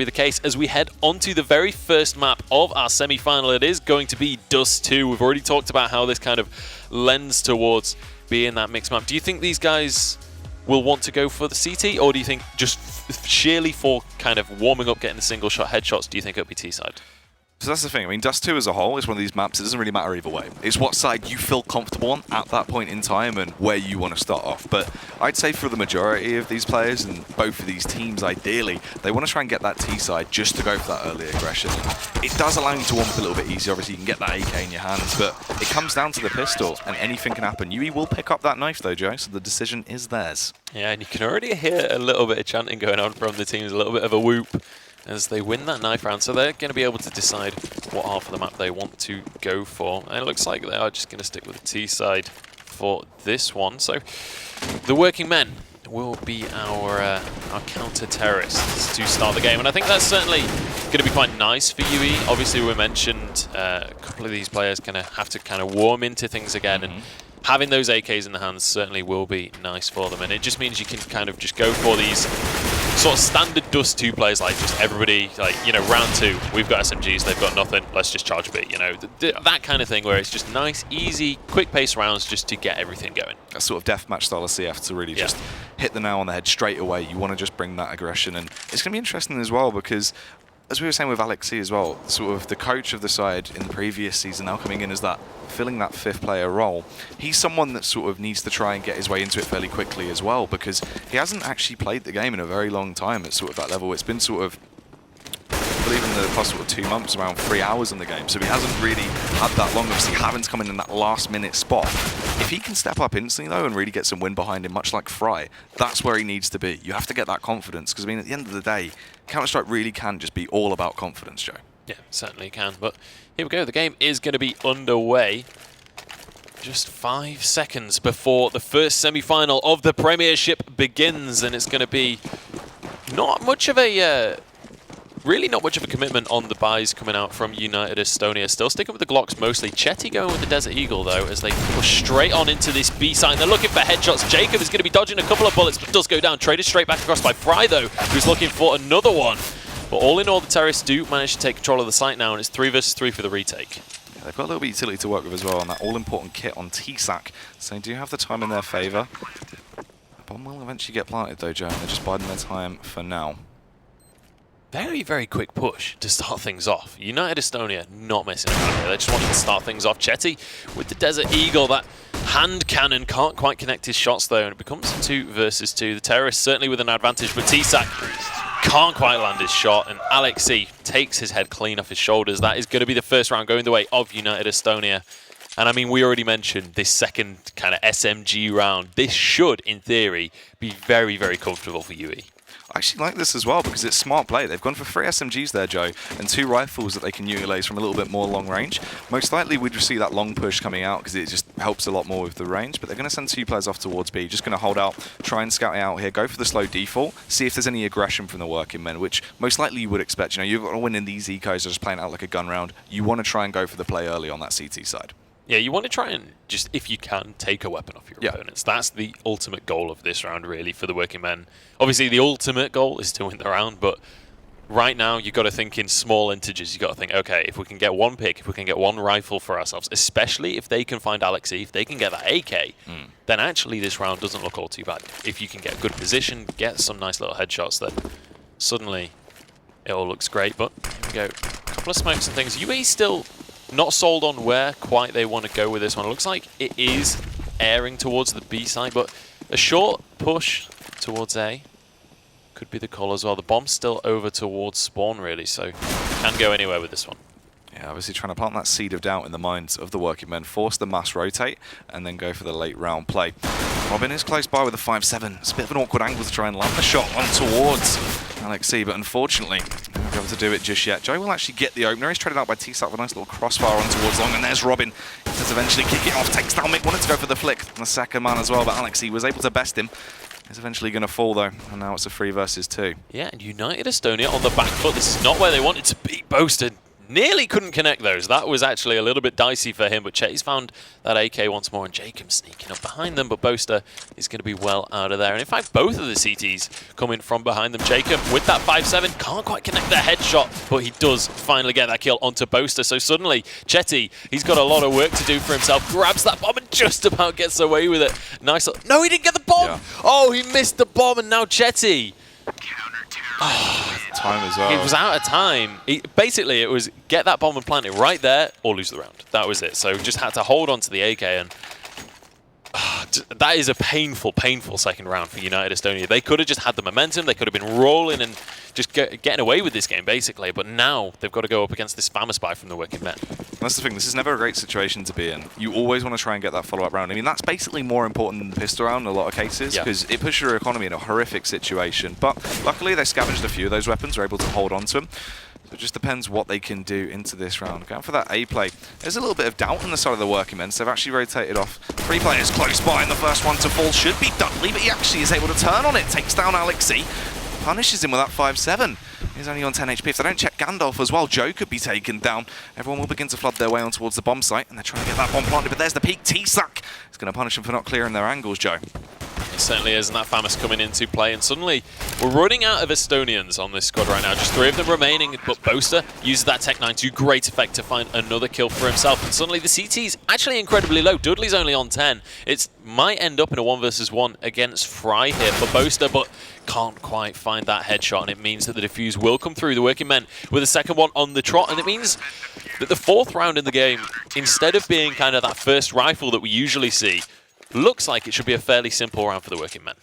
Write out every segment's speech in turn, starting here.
be the case as we head onto the very first map of our semi-final. It is going to be Dust 2. We've already talked about how this kind of lends towards being that mixed map. Do you think these guys will want to go for the CT, or do you think just sheerly for kind of warming up, getting the single shot headshots, do you think it'll be T-side? So that's the thing. I mean, Dust 2 as a whole is one of these maps. It doesn't really matter either way. It's what side you feel comfortable on at that point in time and where you want to start off. But I'd say for the majority of these players and both of these teams, ideally, they want to try and get that T side just to go for that early aggression. It does allow you to warm up a little bit easier. Obviously, you can get that AK in your hands, but it comes down to the pistol and anything can happen. UE will pick up that knife though, Joe, so the decision is theirs. Yeah, and you can already hear a little bit of chanting going on from the teams, a little bit of a whoop as they win that knife round. So they're going to be able to decide what half of the map they want to go for. And it looks like they are just going to stick with the T side for this one. So the working men will be our counter-terrorists to start the game. And I think that's certainly going to be quite nice for UE. Obviously, we mentioned a couple of these players going to have to kind of warm into things again. And having those AKs in the hands certainly will be nice for them. And it just means you can kind of just go for these sort of standard Dust 2 plays, like just everybody, like, you know, round 2, we've got SMGs, they've got nothing, let's just charge a bit, you know, that kind of thing where it's just nice, easy, quick pace rounds just to get everything going. A sort of deathmatch style of CF to really just hit the nail on the head straight away. You want to just bring that aggression, and it's going to be interesting as well because, as we were saying with Alexi as well, sort of the coach of the side in the previous season now coming in as that, filling that 5th player role. He's someone that sort of needs to try and get his way into it fairly quickly as well because he hasn't actually played the game in a very long time at sort of that level. It's been sort of, I believe in the past sort of 2 months, around 3 hours in the game. So he hasn't really had that long. Obviously, having to come in that last minute spot. If he can step up instantly though and really get some win behind him, much like Fry, that's where he needs to be. You have to get that confidence because, I mean, at the end of the day, Counter-Strike really can just be all about confidence, Joe. Yeah, certainly can. But here we go. The game is going to be underway. Just 5 seconds before the first semi-final of the Premiership begins, and it's going to be not much of a, really not much of a commitment on the buys coming out from United Estonia. Still sticking with the Glocks mostly. Chetty going with the Desert Eagle though, as they push straight on into this B side. They're looking for headshots. Jacob is going to be dodging a couple of bullets, but does go down. Traded straight back across by Fry though, who's looking for another one. But all in all, the terrorists do manage to take control of the site now, and it's 3 versus 3 for the retake. Yeah, they've got a little bit of utility to work with as well on that all-important kit on TSAC, so they do have the time in their favour. The bomb will eventually get planted though, Joe, and they're just biding their time for now. Very, very quick push to start things off. United Estonia not messing around here. They just wanted to start things off. Chetty with the Desert Eagle, that hand cannon, can't quite connect his shots though, and it becomes 2 versus 2. The terrorists certainly with an advantage, but TSAC can't quite land his shot, and Alexi takes his head clean off his shoulders. That is going to be the first round going the way of United Estonia. And I mean, we already mentioned this second kind of SMG round. This should, in theory, be very, very comfortable for UE. I actually like this as well because it's smart play. They've gone for 3 SMGs there, Joe, and 2 rifles that they can utilize from a little bit more long range. Most likely we'd see that long push coming out because it just helps a lot more with the range, but they're going to send 2 players off towards B. Just going to hold out, try and scout out here, go for the slow default, see if there's any aggression from the working men, which most likely you would expect. You know, you've got to win in these ecos, just playing out like a gun round. You want to try and go for the play early on that CT side. Yeah, you want to try and just, if you can, take a weapon off your opponents. That's the ultimate goal of this round, really, for the working men. Obviously, the ultimate goal is to win the round, but right now, you've got to think in small integers. You've got to think, okay, if we can get 1 pick, if we can get 1 rifle for ourselves, especially if they can find Alexi, if they can get that AK, then actually this round doesn't look all too bad. If you can get good position, get some nice little headshots, then suddenly it all looks great. But here we go. A couple of smokes and things. UE still not sold on where quite they want to go with this one. It looks like it is airing towards the B side, but a short push towards A could be the call as well. The bomb's still over towards spawn, really, so can go anywhere with this one. Yeah, obviously trying to plant that seed of doubt in the minds of the working men, force the mass rotate, and then go for the late round play. Robin is close by with a 5-7. It's a bit of an awkward angle to try and land the shot on towards Alexi, but unfortunately, they won't be able to do it just yet. Joe will actually get the opener. He's traded out by TSAC with a nice little crossfire on towards long, and there's Robin. He does eventually kick it off, takes down Mick, wanted to go for the flick, and the second man as well, but Alexi was able to best him. He's eventually going to fall though, and now it's a 3 versus 2. Yeah, and United Estonia on the back foot. This is not where they wanted to be. Boasted Nearly couldn't connect those. That was actually a little bit dicey for him, but Chetty's found that AK once more, and Jacob sneaking up behind them, but Boaster is going to be well out of there. And in fact, both of the CTs coming from behind them. Jacob with that 5-7 can't quite connect their headshot, but he does finally get that kill onto Boaster. So suddenly, Chetty, he's got a lot of work to do for himself, grabs that bomb and just about gets away with it. Nice. No, he didn't get the bomb! Yeah. Oh, he missed the bomb, and now Chetty. Time as well. He was out of time. Basically, it was get that bomb and plant it right there or lose the round. That was it. So just had to hold on to the AK, and that is a painful, painful second round for United Estonia. They could have just had the momentum. They could have been rolling and just getting away with this game, basically. But now they've got to go up against this Spammer Spy from the Working Men. That's the thing. This is never a great situation to be in. You always want to try and get that follow-up round. I mean, that's basically more important than the pistol round in a lot of cases, because it puts your economy in a horrific situation. But luckily, they scavenged a few of those weapons, were able to hold on to them. So it just depends what they can do into this round. Going for that A play. There's a little bit of doubt on the side of the Working Men, so they've actually rotated off 3 players close by, and the first one to fall should be Dudley, but he actually is able to turn on it, takes down Alexi, punishes him with that 5-7. He's only on 10 HP. If they don't check Gandalf as well, Joe could be taken down. Everyone will begin to flood their way on towards the bomb site, and they're trying to get that bomb planted, but there's the peak. T-Sack is going to punish them for not clearing their angles, Joe. It certainly is, and that FAMAS coming into play, and suddenly we're running out of Estonians on this squad right now. Just 3 of them remaining, but Boaster uses that Tech 9 to great effect to find another kill for himself, and suddenly the CT's actually incredibly low. Dudley's only on 10. It might end up in a 1 versus 1 against Fry here for Boaster, but can't quite find that headshot, and it means that the defuse will come through. The Working Men with a second one on the trot, and it means that the 4th round in the game, instead of being kind of that first rifle that we usually see, looks like it should be a fairly simple round for the Working Men.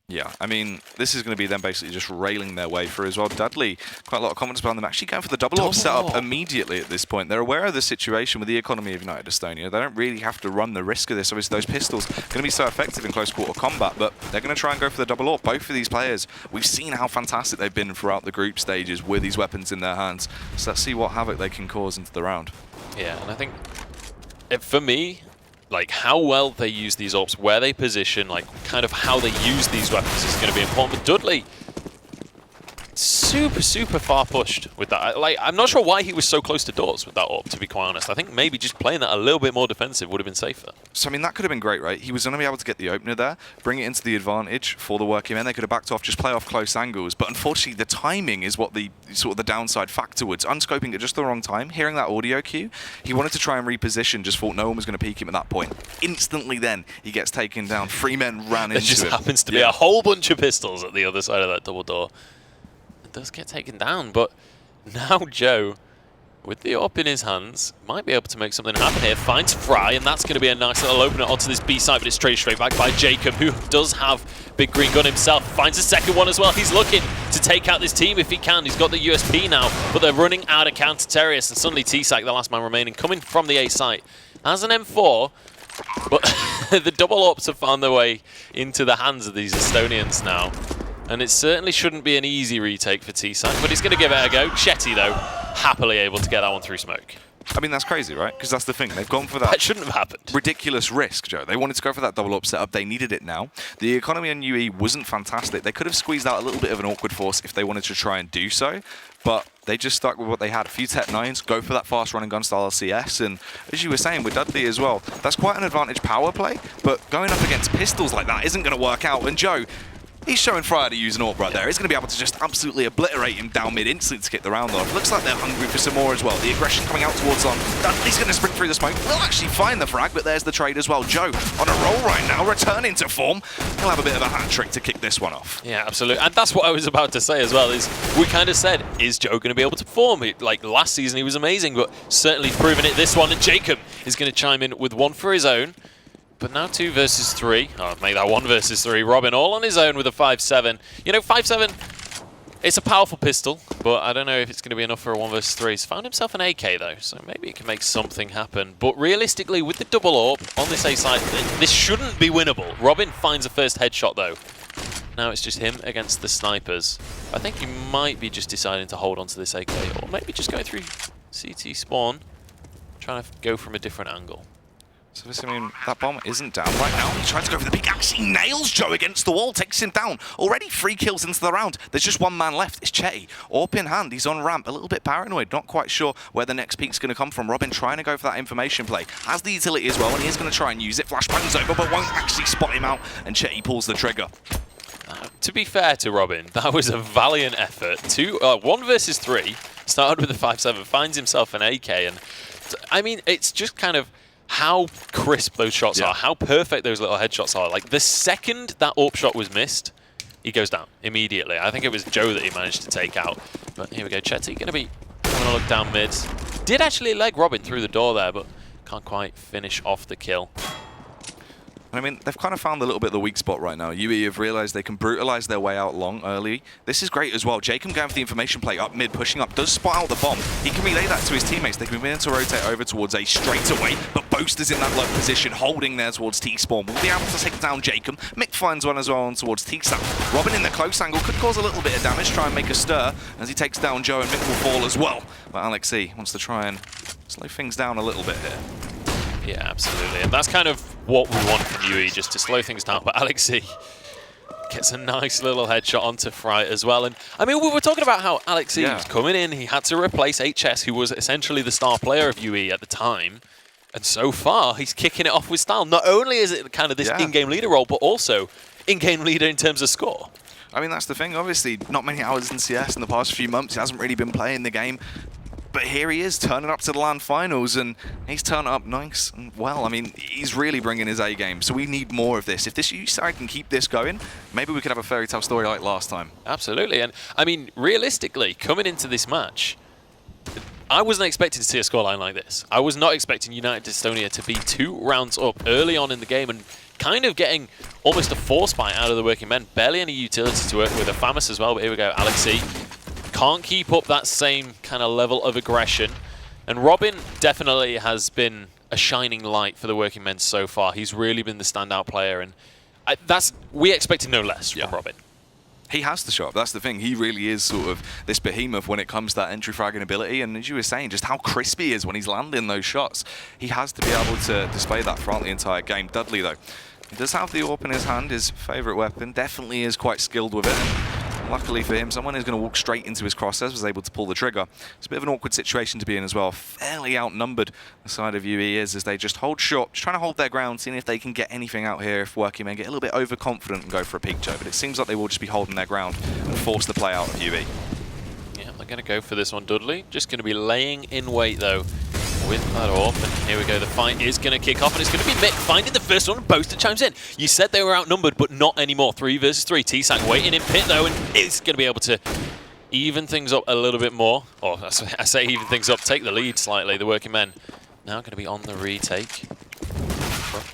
Yeah, I mean, this is going to be them basically just railing their way through as well. Dudley, quite a lot of confidence behind them, actually going for the double AWP setup immediately at this point. They're aware of the situation with the economy of United Estonia. They don't really have to run the risk of this. Obviously, those pistols are going to be so effective in close quarter combat, but they're going to try and go for the double AWP. Both of these players, we've seen how fantastic they've been throughout the group stages with these weapons in their hands. So let's see what havoc they can cause into the round. Yeah, and I think, for me, like how well they use these AWPs, where they position, like kind of how they use these weapons is going to be important. But Dudley, super far pushed with that. Like, I'm not sure why he was so close to doors with that AWP, to be quite honest. I think maybe just playing that a little bit more defensive would have been safer. So, I mean, that could have been great, right? He was going to be able to get the opener there, bring it into the advantage for the Working Men. They could have backed off, just play off close angles. But unfortunately, the timing is what the sort of the downside factor was. Unscoping at just the wrong time, hearing that audio cue, he wanted to try and reposition, just thought no one was going to peek him at that point. Instantly then, he gets taken down. 3 men ran into him. There just happens to be a whole bunch of pistols at the other side of that double door. Does get taken down, but now Joe, with the AWP in his hands, might be able to make something happen here. Finds Fry, and that's going to be a nice little opener onto this B side, but it's straight back by Jacob, who does have big green gun himself. Finds a second one as well. He's looking to take out this team if he can. He's got the USP now, but they're running out of counter-terrorists, and suddenly T-Sack, the last man remaining, coming from the A site, has an M4, but the double AWPs have found their way into the hands of these Estonians now. And it certainly shouldn't be an easy retake for T-Sack, but he's going to give it a go. Chetty, though, happily able to get that one through smoke. I mean, that's crazy, right? Because that's the thing. They've gone for that. That shouldn't have happened. Ridiculous risk, Joe. They wanted to go for that double AWP setup. They needed it now. The economy on UE wasn't fantastic. They could have squeezed out a little bit of an awkward force if they wanted to try and do so, but they just stuck with what they had. A few Tech 9s, go for that fast running gun style CS, and as you were saying with Dudley as well, that's quite an advantage power play, but going up against pistols like that isn't going to work out. And Joe, he's showing Fryer to use an AWP right there. He's going to be able to just absolutely obliterate him down mid instantly to kick the round off. Looks like they're hungry for some more as well. The aggression coming out towards on. Dudley's going to sprint through the smoke. Will actually find the frag, but there's the trade as well. Joe on a roll right now, returning to form. He'll have a bit of a hat trick to kick this one off. Yeah, absolutely. And that's what I was about to say as well, is we kind of said, is Joe going to be able to perform? Like last season he was amazing, but certainly proving it this one. And Jacob is going to chime in with one for his own. But now 2 versus 3. Oh, make that 1 versus 3. Robin all on his own with a 5-7. You know, 5-7, it's a powerful pistol, but I don't know if it's going to be enough for a 1 versus 3. He's found himself an AK, though, so maybe it can make something happen. But realistically, with the double AWP on this A side, this shouldn't be winnable. Robin finds a first headshot, though. Now it's just him against the snipers. I think he might be just deciding to hold on to this AK, or maybe just going through CT spawn, trying to go from a different angle. So this, I mean, that bomb isn't down right now. He tries to go for the peak. Actually nails Joe against the wall, takes him down. Already 3 kills into the round. There's just 1 man left. It's Chetty. AWP in hand. He's on ramp. A little bit paranoid. Not quite sure where the next peak's going to come from. Robin trying to go for that information play. Has the utility as well, and he is going to try and use it. Flashbang's over, but won't actually spot him out. And Chetty pulls the trigger. To be fair to Robin, that was a valiant effort. 1 versus 3. Started with a 5-7. Finds himself an AK. And I mean, it's just kind of how crisp those shots are, how perfect those little headshots are. Like, the second that AWP shot was missed, he goes down immediately. I think it was Joe that he managed to take out. But here we go, Chetty going to be having a look down mid. Did actually leg Robin through the door there, but can't quite finish off the kill. I mean, they've kind of found a little bit of the weak spot right now. UE have realized they can brutalize their way out long early. This is great as well. Jacob going for the information play up mid, pushing up, does spot out the bomb. He can relay that to his teammates. They can begin to rotate over towards A straight away, but Boaster's in that low position, holding there towards T-Spawn. Will be able to take down Jacob. Mick finds one as well on towards T-Stack. Robin in the close angle could cause a little bit of damage, try and make a stir as he takes down Joe, and Mick will fall as well. But Alexi wants to try and slow things down a little bit here. Yeah, absolutely. And that's kind of what we want from UE, just to slow things down. But Alexi gets a nice little headshot onto Fright as well. And I mean, we were talking about how Alexi was coming in. He had to replace HS, who was essentially the star player of UE at the time. And so far, he's kicking it off with style. Not only is it kind of this in-game leader role, but also in-game leader in terms of score. I mean, that's the thing. Obviously, not many hours in CS in the past few months. He hasn't really been playing the game. But here he is, turning up to the LAN finals, and he's turning up nice and well. I mean, he's really bringing his A game, so we need more of this. If this UE side can keep this going, maybe we could have a fairy tale story like last time. Absolutely, and I mean, realistically, coming into this match, I wasn't expecting to see a scoreline like this. I was not expecting United Estonia to be 2 rounds up early on in the game and kind of getting almost a force fight out of the working men. Barely any utility to work with. A Famas as well, but here we go, Alexi. Can't keep up that same kind of level of aggression. And Robin definitely has been a shining light for the working men so far. He's really been the standout player, and we expected no less from Robin. He has the shot. That's the thing. He really is sort of this behemoth when it comes to that entry fragging ability. And as you were saying, just how crisp he is when he's landing those shots. He has to be able to display that throughout the entire game. Dudley, though, he does have the AWP in his hand, his favourite weapon. Definitely is quite skilled with it. Luckily for him, someone is going to walk straight into his crosshairs, was able to pull the trigger. It's a bit of an awkward situation to be in as well. Fairly outnumbered, the side of UE is, as they just hold short, just trying to hold their ground, seeing if they can get anything out here, if working men get a little bit overconfident and go for a peak, Joe. But it seems like they will just be holding their ground and force the play out of UE. Yeah, they're going to go for this one, Dudley. Just going to be laying in wait, though, with that AWP. And here we go, the fight is going to kick off, and it's going to be Mick finding the first one, and Boaster chimes in. You said they were outnumbered, but not anymore. 3 versus 3. T-Sack waiting in pit, though, and it's going to be able to even things up a little bit more. Or I say even things up, take the lead slightly. The working men now going to be on the retake.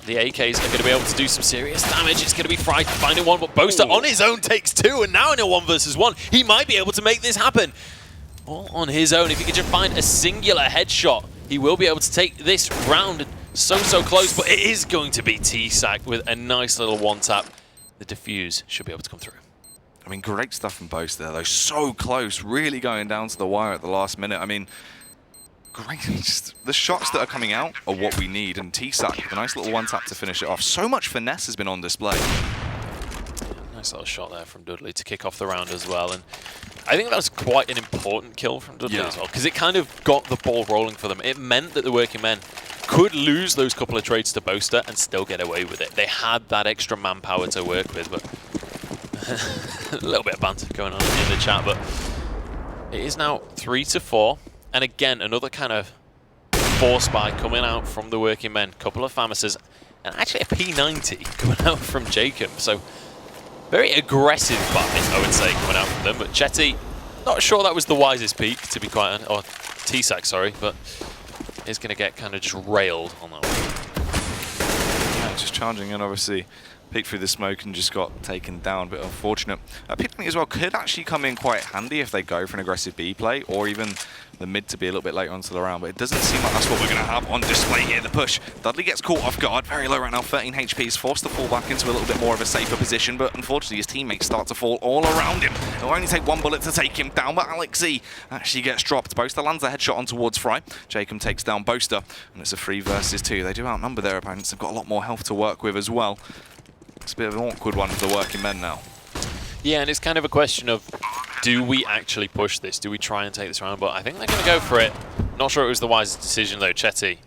The AKs are going to be able to do some serious damage. It's going to be Fright finding one, but Boaster on his own takes 2, and now in a 1 versus 1, he might be able to make this happen. All on his own. If he could just find a singular headshot, he will be able to take this round. So close, but it is going to be T-Sack with a nice little 1-tap. The defuse should be able to come through. I mean, great stuff from Boast there, though. So close, really going down to the wire at the last minute. I mean, great. Just the shots that are coming out are what we need. And T-Sack, a nice little 1-tap to finish it off. So much finesse has been on display. Nice little shot there from Dudley to kick off the round as well. And I think that was quite an important kill from Dudley as well, because it kind of got the ball rolling for them. It meant that the working men could lose those couple of trades to Boaster and still get away with it. They had that extra manpower to work with, but a little bit of banter going on in the chat. But it is now 3-4, and again, another kind of force buy coming out from the working men. Couple of Famases, and actually a P90 coming out from Jacob. So very aggressive buy, I would say, coming out from them. But Chetty, not sure that was the wisest peak, to be quite honest. Or T-Sack, sorry, but is going to get kind of just railed on that one. Yeah, just charging in, obviously. peeked through the smoke and just got taken down. A bit unfortunate. Picnic as well could actually come in quite handy if they go for an aggressive B play, or even the mid to be a little bit later onto the round, but it doesn't seem like that's what we're going to have on display here. The push. Dudley gets caught off guard, very low right now, 13 HP. He's forced to fall back into a little bit more of a safer position, but unfortunately his teammates start to fall all around him. It'll only take one bullet to take him down, but Alexi actually gets dropped. Boaster lands a headshot on towards Fry. Jacob takes down Boaster, and it's a 3 versus 2. They do outnumber their opponents. They've got a lot more health to work with as well. It's a bit of an awkward one for the working men now. Yeah, and it's kind of a question of, do we actually push this? Do we try and take this round? But I think they're going to go for it. Not sure it was the wisest decision, though. Chetty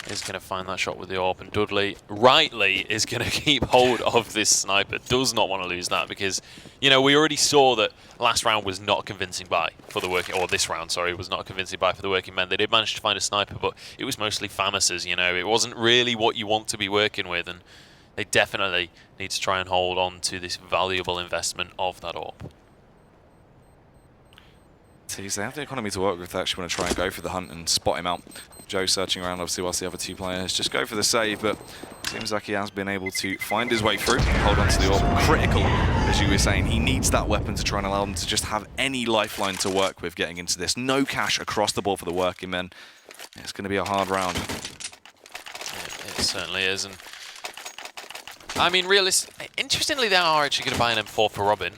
is going to find that shot with the AWP, and Dudley, rightly, is going to keep hold of this sniper. Does not want to lose that because, you know, we already saw that last round was not a convincing buy for the working, or this round, sorry, was not a convincing buy for the working men. They did manage to find a sniper, but it was mostly FAMAS's, you know. It wasn't really what you want to be working with, and they definitely need to try and hold on to this valuable investment of that AWP. Tease, they have the economy to work with. They actually want to try and go for the hunt and spot him out. Joe searching around, obviously, whilst the other 2 players just go for the save, but seems like he has been able to find his way through, hold on to the AWP. Critical, as you were saying. He needs that weapon to try and allow them to just have any lifeline to work with getting into this. No cash across the board for the working men. It's going to be a hard round. Yeah, it certainly is. And I mean, interestingly, they are actually going to buy an M4 for Robin.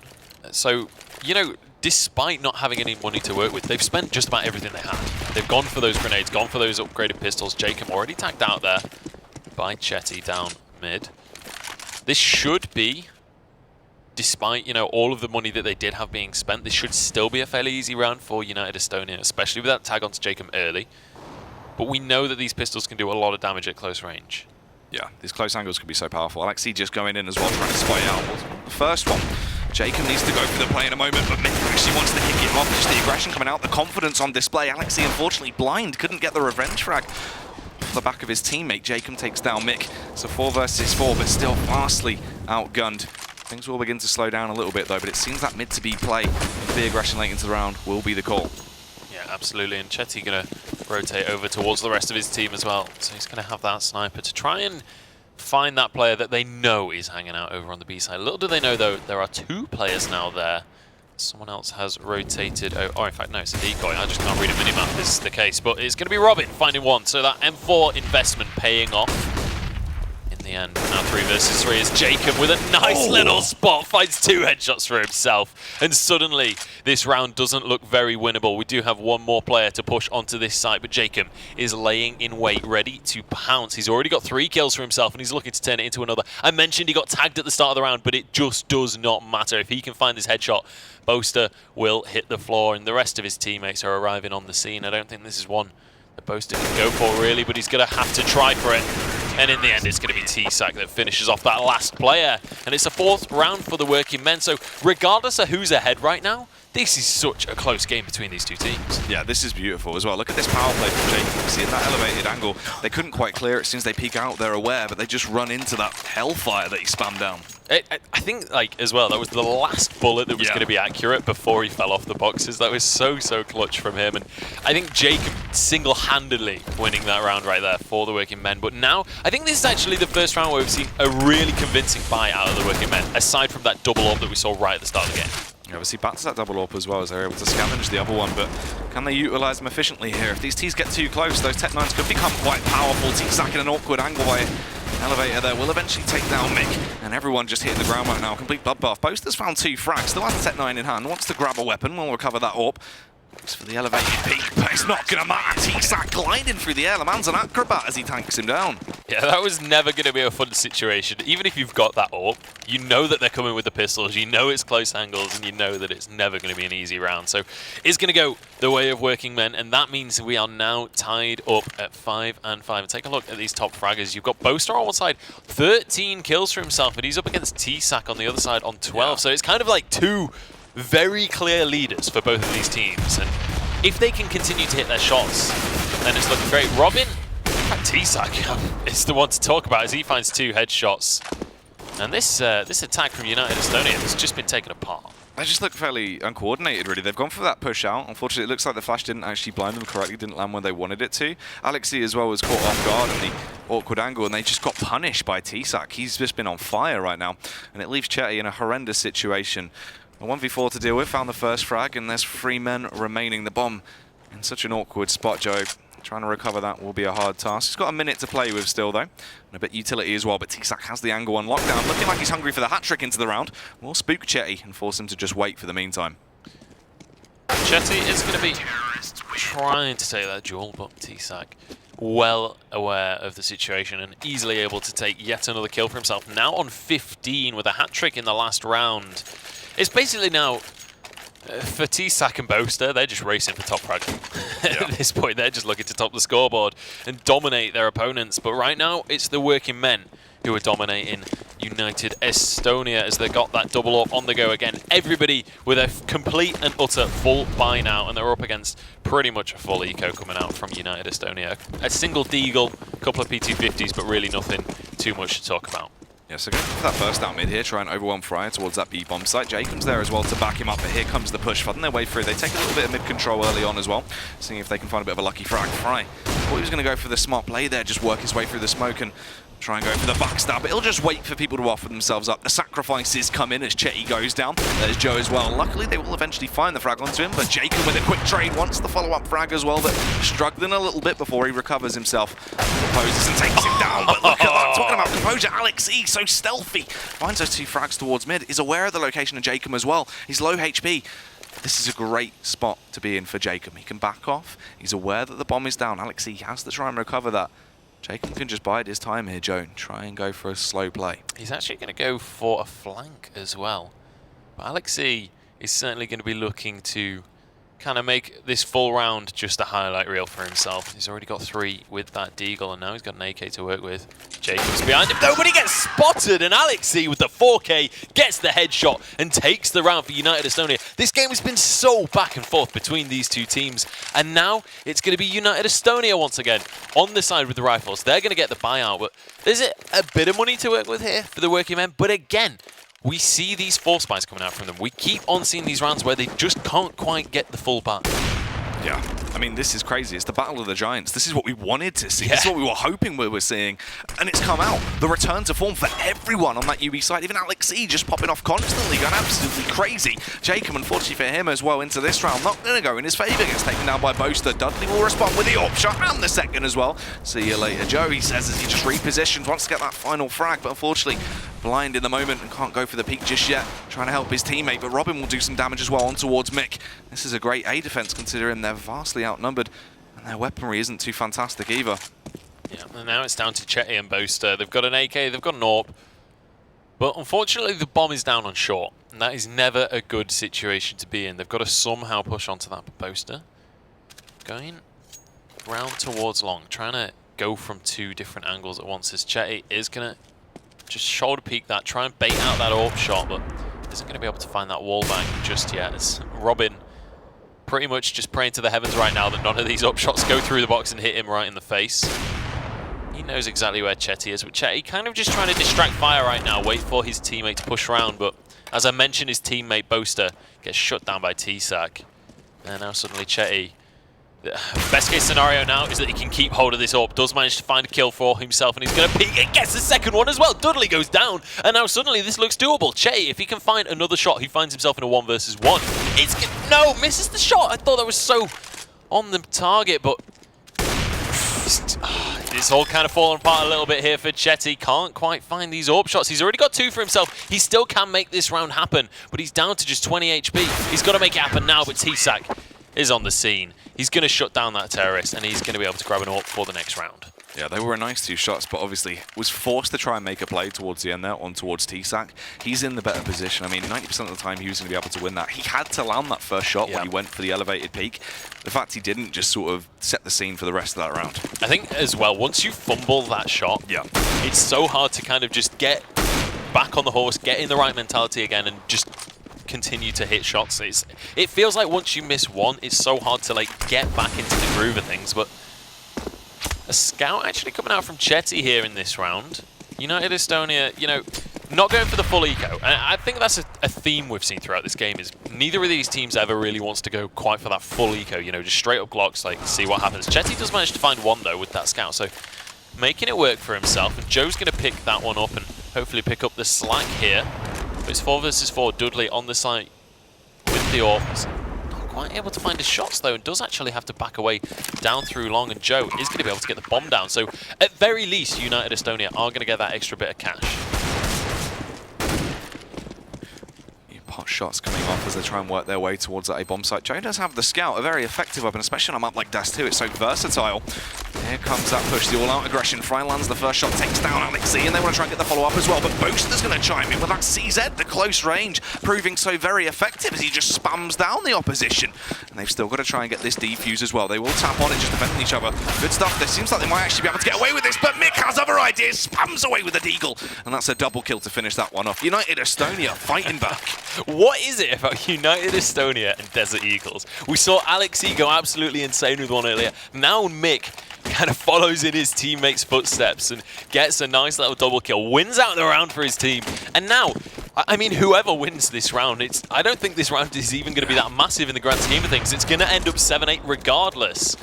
So, you know, despite not having any money to work with, they've spent just about everything they had. They've gone for those grenades, gone for those upgraded pistols. Jacob already tagged out there by Chetty down mid. This should be, despite, you know, all of the money that they did have being spent, this should still be a fairly easy round for United Estonia, especially with that tag onto Jacob early. But we know that these pistols can do a lot of damage at close range. Yeah, these close angles can be so powerful. Alexi just going in as well, trying to spy out. The first one, Jacob needs to go for the play in a moment, but Mick actually wants to kick him off. Just the aggression coming out, the confidence on display. Alexi, unfortunately, blind, couldn't get the revenge frag off the back of his teammate. Jacob takes down Mick. It's a 4 versus 4, but still vastly outgunned. Things will begin to slow down a little bit, though, but it seems that mid to B play, the aggression late into the round, will be the call. Yeah, absolutely, and Chetty going to rotate over towards the rest of his team as well. So he's going to have that sniper to try and find that player that they know is hanging out over on the B side. Little do they know, though, there are 2 players now there. Someone else has rotated. Oh, in fact, no, it's a decoy. I just can't read a minimap. This is the case, but it's going to be Robin finding one. So that M4 investment paying off in the end. Now 3 versus 3 is Jacob with a nice little spot. Finds 2 headshots for himself. And suddenly, this round doesn't look very winnable. We do have one more player to push onto this side, but Jacob is laying in wait, ready to pounce. He's already got 3 kills for himself, and he's looking to turn it into another. I mentioned he got tagged at the start of the round, but it just does not matter. If he can find this headshot, Boaster will hit the floor, and the rest of his teammates are arriving on the scene. I don't think this is one that Boaster can go for, really, but he's going to have to try for it. And in the end, it's going to be T-Sack that finishes off that last player. And it's a 4th round for the working men. So regardless of who's ahead right now, this is such a close game between these 2 teams. Yeah, this is beautiful as well. Look at this power play from Jacob. See, in that elevated angle, they couldn't quite clear it. As soon as they peek out, they're aware, but they just run into that hellfire that he spammed down. I think, like, as well, that was the last bullet that was going to be accurate before he fell off the boxes. That was so clutch from him. And I think Jacob single-handedly winning that round right there for the working men. But now, I think this is actually the first round where we've seen a really convincing buy out of the working men, aside from that double AWP that we saw right at the start of the game. Obviously back to that double AWP as well, as they're able to scavenge the other one, but can they utilise them efficiently here? If these Ts get too close, those Tech 9s could become quite powerful. T-Sack in an awkward angle by Elevator there will eventually take down Mick, and everyone just hitting the ground right now. Complete bloodbath. Boaster's found 2 frags, still has the Tech 9 in hand, wants to grab a weapon, we'll recover that AWP. Looks for the elevated peak, but it's not going to matter. T-Sack gliding through the air. The man's an acrobat as he tanks him down. Yeah, that was never going to be a fun situation. Even if you've got that AWP, you know that they're coming with the pistols, you know it's close angles, and you know that it's never going to be an easy round. So it's going to go the way of working men, and that means we are now tied up at 5 and 5. And take a look at these top fraggers. You've got Boaster on one side, 13 kills for himself, and he's up against T-Sack on the other side on 12. Yeah. So it's kind of like 2 very clear leaders for both of these teams, and if they can continue to hit their shots, then it's looking great. Robin, in fact, T-Sack is the one to talk about as he finds 2 headshots, and this attack from United Estonia has just been taken apart. They just look fairly uncoordinated, really. They've gone for that push out. Unfortunately, it looks like the flash didn't actually blind them correctly, didn't land where they wanted it to. Alexi as well was caught off guard in the awkward angle, and they just got punished by Tsac. He's just been on fire right now, and it leaves Chetty in a horrendous situation. A 1v4 to deal with, found the first frag, and there's 3 men remaining. The bomb in such an awkward spot, Joe. Trying to recover that will be a hard task. He's got a minute to play with still, though. And a bit utility as well, but Tsac has the angle on lockdown. Looking like he's hungry for the hat-trick into the round. We'll spook Chetty and force him to just wait for the meantime. Chetty is going to be trying to take that duel, but Tsac well aware of the situation and easily able to take yet another kill for himself. Now on 15 with a hat-trick in the last round. It's basically now... for Tsac and Boaster, they're just racing for top frag. At this point, they're just looking to top the scoreboard and dominate their opponents. But right now, it's the working men who are dominating United Estonia as they got that double up on the go again. Everybody with a complete and utter full buy now, and they're up against pretty much a full eco coming out from United Estonia. A single Deagle, a couple of P250s, but really nothing too much to talk about. Yeah, so going for that first out mid here, try and overwhelm Fryer towards that B-bomb site. Jacob's there as well to back him up, but here comes the push. Fighting their way through. They take a little bit of mid-control early on as well, seeing if they can find a bit of a lucky frag. Fry thought he was going to go for the smart play there, just work his way through the smoke and try and go for the backstab, but he'll just wait for people to offer themselves up. The sacrifices come in as Chetty goes down. There's Joe as well. Luckily, they will eventually find the frag onto him, but Jacob with a quick trade wants the follow-up frag as well, but struggling a little bit before he recovers himself. Composes and takes him down, but look at that. Talking about composure, Alex E, so stealthy. Finds those 2 frags towards mid, is aware of the location of Jacob as well. He's low HP. This is a great spot to be in for Jacob. He can back off. He's aware that the bomb is down. Alex E has to try and recover that. Jacob can just bide his time here, Joan. Try and go for a slow play. He's actually going to go for a flank as well. But Alexi is certainly going to be looking to kind of make this full round just a highlight reel for himself. He's already got 3 with that Deagle, and now he's got an AK to work with. Jacob's behind him. Nobody gets spotted, and Alexi with the 4K gets the headshot and takes the round for United Estonia. This game has been so back and forth between these two teams, and now it's going to be United Estonia once again on the side with the rifles. They're going to get the buyout, but there's a bit of money to work with here for the working men. But again, we see these force buys coming out from them. We keep on seeing these rounds where they just can't quite get the full buy. Yeah, I mean, this is crazy. It's the Battle of the Giants. This is what we wanted to see. Yeah. This is what we were hoping we were seeing. And it's come out. The return to form for everyone on that UB side. Even Alex E just popping off constantly, going absolutely crazy. Jacob, unfortunately for him as well, into this round, not going to go in his favour. Gets taken down by Boaster. Dudley will respond with the AWP shot and the second as well. See you later, Joe. He says as he just repositions, wants to get that final frag, but unfortunately blind in the moment and can't go for the peak just yet. Trying to help his teammate, but Robin will do some damage as well on towards Mick. This is a great A defense considering they're vastly outnumbered and their weaponry isn't too fantastic either. Yeah, and now it's down to Chetty and Boaster. They've got an AK, they've got an AWP, but unfortunately the bomb is down on short, and that is never a good situation to be in. They've got to somehow push onto that Boaster. Going round towards long, trying to go from 2 different angles at once as Chetty is going to just shoulder peek that, try and bait out that AWP shot, but isn't going to be able to find that wall bang just yet. As Robin pretty much just praying to the heavens right now that none of these AWP shots go through the box and hit him right in the face. He knows exactly where Chetty is, but Chetty kind of just trying to distract fire right now, wait for his teammate to push around, but as I mentioned, his teammate Boaster gets shut down by Tsac. And now suddenly Chetty, the best case scenario now is that he can keep hold of this AWP, does manage to find a kill for himself, and he's going to peek and gets the second one as well. Dudley goes down, and now suddenly this looks doable. Chetty, if he can find another shot, he finds himself in a 1 versus 1. No, misses the shot. I thought that was so on the target, but it's all kind of falling apart a little bit here for Chetty. Can't quite find these AWP shots. He's already got 2 for himself. He still can make this round happen, but he's down to just 20 HP. He's got to make it happen now, but Tsac is on the scene. He's going to shut down that terrorist, and he's going to be able to grab an AWP for the next round. Yeah, they were a nice 2 shots, but obviously was forced to try and make a play towards the end there, on towards Tsac. He's in the better position. I mean, 90% of the time he was going to be able to win that. He had to land that first shot when he went for the elevated peak. The fact he didn't just sort of set the scene for the rest of that round. I think as well, once you fumble that shot, it's so hard to kind of just get back on the horse, get in the right mentality again, and just continue to hit shots. It feels like once you miss one, it's so hard to like get back into the groove of things, but a scout actually coming out from Chetty here in this round. United Estonia, you know, not going for the full eco. And I think that's a theme we've seen throughout this game, is neither of these teams ever really wants to go quite for that full eco, you know, just straight up Glocks, like, see what happens. Chetty does manage to find one, though, with that scout, so making it work for himself. And Joe's going to pick that one up and hopefully pick up the slack here. But it's 4 versus 4. Dudley on the site with the AWP. Not quite able to find his shots, though, and does actually have to back away down through long. And Joe is going to be able to get the bomb down. So at very least, United Estonia are going to get that extra bit of cash. Pot shots coming off as they try and work their way towards that A bomb site. Joe does have the scout, a very effective weapon, especially on a map like Das 2. It's so versatile. Here comes that push, the all-out aggression. Fry lands the first shot, takes down Alexi, and they want to try and get the follow-up as well. But Booster's going to chime in with that CZ, the close range, proving so very effective as he just spams down the opposition. And they've still got to try and get this defuse as well. They will tap on it, just defending each other. Good stuff. There seems like they might actually be able to get away with this, but Mick has other ideas, spams away with the Deagle. And that's a double kill to finish that one off. United Estonia fighting back. What is it about United Estonia and Desert Eagles? We saw Alexi go absolutely insane with one earlier. Now Mick kind of follows in his teammates' footsteps and gets a nice little double kill, wins out the round for his team. And now, I mean, whoever wins this round, I don't think this round is even going to be that massive in the grand scheme of things. It's going to end up 7-8 regardless.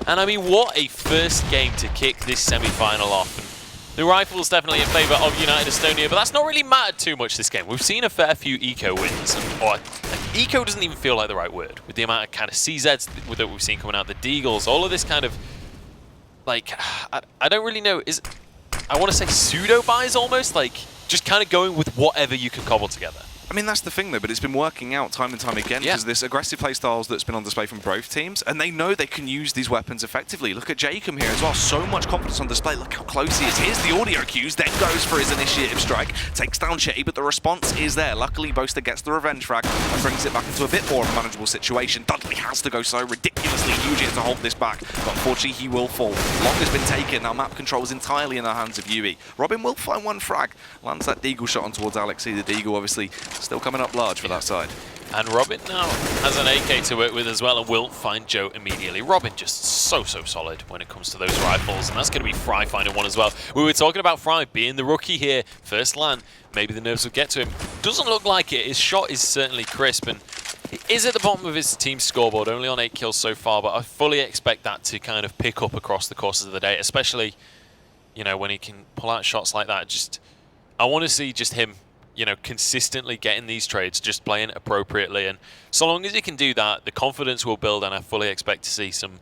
And I mean, what a first game to kick this semi-final off. And the rifle's definitely in favour of United Estonia, but that's not really mattered too much this game. We've seen a fair few eco wins, or eco doesn't even feel like the right word, with the amount of kind of CZs that we've seen coming out, the Deagles, all of this kind of, like, I don't really know, I want to say pseudo-buys almost, like, just kind of going with whatever you can cobble together. I mean, that's the thing, though, but it's been working out time and time again because this aggressive play styles that's been on display from both teams, and they know they can use these weapons effectively. Look at Jacob here as well. So much confidence on display. Look how close he is. Here's the audio cues, then goes for his initiative strike. Takes down Chetty, but the response is there. Luckily, Boaster gets the revenge frag and brings it back into a bit more of a manageable situation. Dudley has to go so ridiculously huge here to hold this back, but unfortunately, he will fall. Long has been taken. Now map control is entirely in the hands of Yui. Robin will find one frag. Lands that Deagle shot on towards Alexi. The Deagle, obviously, still coming up large for that side. And Robin now has an AK to work with as well and will find Joe immediately. Robin just so solid when it comes to those rifles, and that's going to be Fry finding one as well. We were talking about Fry being the rookie here, first LAN. Maybe the nerves will get to him. Doesn't look like it. His shot is certainly crisp, and he is at the bottom of his team's scoreboard, only on 8 kills so far, but I fully expect that to kind of pick up across the courses of the day, especially, you know, when he can pull out shots like that. I want to see just him, you know, consistently getting these trades, just playing appropriately, and so long as he can do that, the confidence will build, and I fully expect to see some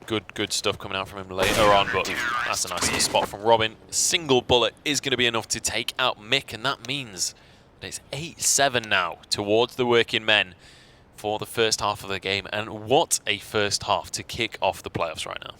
good stuff coming out from him later on. But that's a nice little spot from Robin. Single bullet is going to be enough to take out Mick, and that means that it's 8-7 now towards the working men for the first half of the game, and what a first half to kick off the playoffs right now.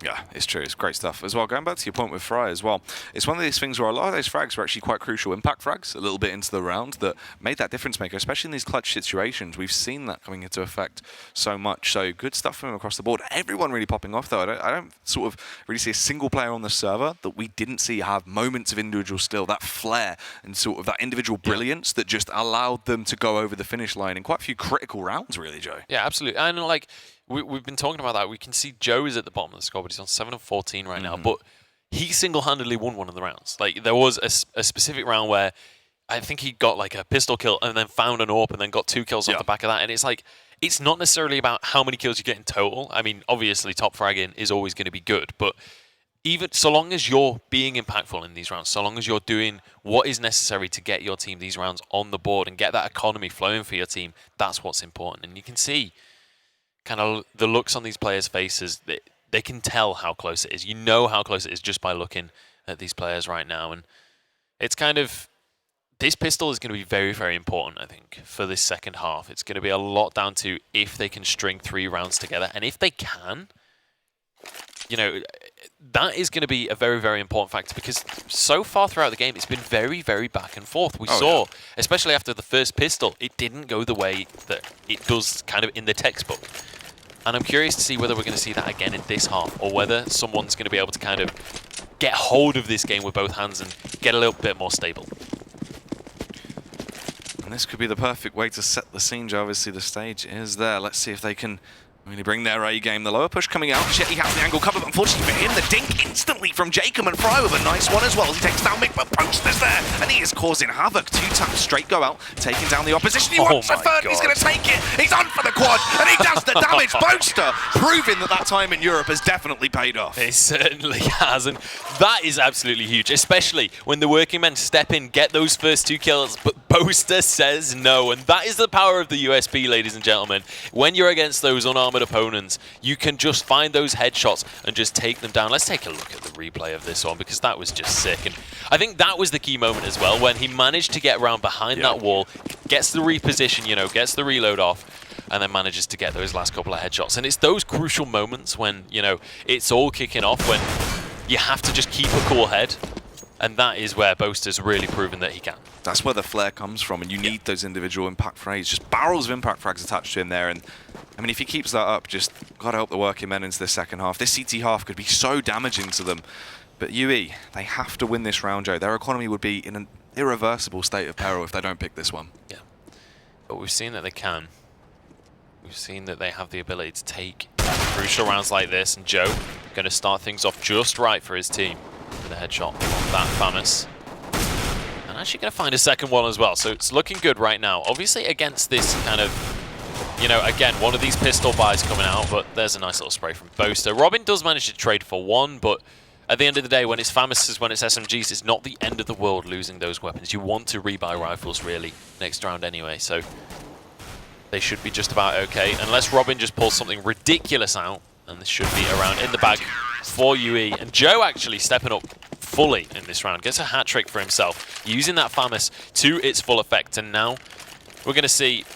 Yeah, it's true. It's great stuff as well. Going back to your point with Fry as well, it's one of these things where a lot of those frags were actually quite crucial impact frags a little bit into the round that made that difference maker, especially in these clutch situations. We've seen that coming into effect so much. So good stuff from him across the board. Everyone really popping off, though. I don't sort of really see a single player on the server that we didn't see have moments of individual skill, that flair and sort of that individual brilliance that just allowed them to go over the finish line in quite a few critical rounds, really, Joe. Yeah, absolutely. And like, we've been talking about that. We can see Joe is at the bottom of the scoreboard. He's on 7-14 right now, but he single-handedly won one of the rounds. Like, there was a specific round where I think he got like a pistol kill and then found an AWP and then got 2 kills off the back of that. And it's like, it's not necessarily about how many kills you get in total. I mean, obviously, top fragging is always going to be good, but even so long as you're being impactful in these rounds, so long as you're doing what is necessary to get your team these rounds on the board and get that economy flowing for your team, that's what's important. And you can see kind of the looks on these players' faces. They can tell how close it is. You know how close it is just by looking at these players right now. And it's kind of, this pistol is going to be very important, I think, for this second half. It's going to be a lot down to if they can string 3 rounds together. And if they can, you know, that is going to be a very important factor, because so far throughout the game, it's been very back and forth. We saw, especially after the first pistol, it didn't go the way that it does kind of in the textbook. And I'm curious to see whether we're going to see that again in this half, or whether someone's going to be able to kind of get hold of this game with both hands and get a little bit more stable. And this could be the perfect way to set the scene, Joe. Obviously, the stage is there. Let's see if they can Really bring their A game. The lower push coming out. Jetty has the angle covered, but unfortunately for him, the dink instantly from Jacob, and Fry with a nice one as well. He takes down Mick, but Poster's there, and he is causing havoc. 2 taps straight go out, taking down the opposition. He wants a third, he's going to take it. He's on for the quad, and he does the damage. Poster proving that time in Europe has definitely paid off. It certainly has, and that is absolutely huge, especially when the working men step in, get those first 2 kills, but Poster says no, and that is the power of the USP, ladies and gentlemen. When you're against those unarmored opponents, you can just find those headshots and just take them down. Let's take a look at the replay of this one, because that was just sick. And I think that was the key moment as well, when he managed to get around behind that wall, gets the reposition, you know, gets the reload off, and then manages to get those last couple of headshots. And it's those crucial moments when, you know, it's all kicking off, when you have to just keep a cool head. And that is where Boaster's really proven that he can. That's where the flair comes from, and you need those individual impact frags. Just barrels of impact frags attached to him there. And I mean, if he keeps that up, just got to help the working men into the second half. This CT half could be so damaging to them. But UE, they have to win this round, Joe. Their economy would be in an irreversible state of peril if they don't pick this one. Yeah, but we've seen that they can. We've seen that they have the ability to take crucial rounds like this. And Joe going to start things off just right for his team. The headshot on that Famous, and actually going to find a second one as well, so it's looking good right now. Obviously against this kind of, you know, again, one of these pistol buys coming out, but there's a nice little spray from Boaster. Robin does manage to trade for one, but at the end of the day, when it's Famouses, when it's SMGs, it's not the end of the world losing those weapons. You want to rebuy rifles really next round anyway, so they should be just about okay, unless Robin just pulls something ridiculous out, and this should be around in the bag for UE. And Joe actually stepping up fully in this round, gets a hat trick for himself, using that Famous to its full effect. And now we're going to see,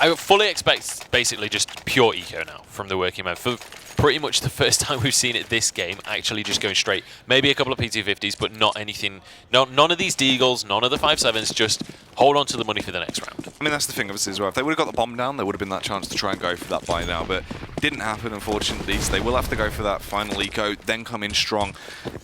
I fully expect basically just pure eco now from the working man. For pretty much the first time we've seen it this game, actually just going straight. Maybe a couple of PT50s, but not anything, none of these Deagles, none of the 5.7s, just hold on to the money for the next round. I mean, that's the thing, obviously, as well. If they would have got the bomb down, there would have been that chance to try and go for that buy now, but didn't happen, unfortunately, so they will have to go for that final eco, then come in strong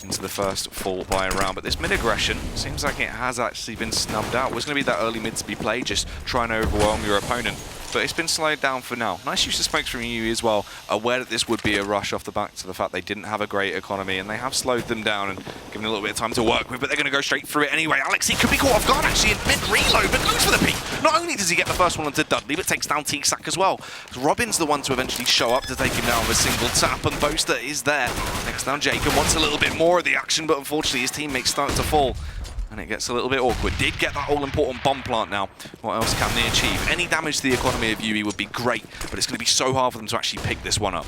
into the first full buy round. But this mid-aggression seems like it has actually been snubbed out. It was going to be that early mid to be played, just trying to overwhelm your opponent. But it's been slowed down for now. Nice use of smokes from UE as well, aware that this would be a rush off the back to the fact they didn't have a great economy, and they have slowed them down and given a little bit of time to work with, but they're going to go straight through it anyway. Alex, he could be caught off guard actually in mid-reload, but goes for the peak. Not only does he get the first one onto Dudley, but takes down T-Sack as well. Robin's the one to eventually show up to take him down with a single tap, and Boaster is there. Takes down Jacob, wants a little bit more of the action, but unfortunately his teammates start to fall. And it gets a little bit awkward. Did get that all-important bomb plant now. What else can they achieve? Any damage to the economy of UE would be great, but it's going to be so hard for them to actually pick this one up.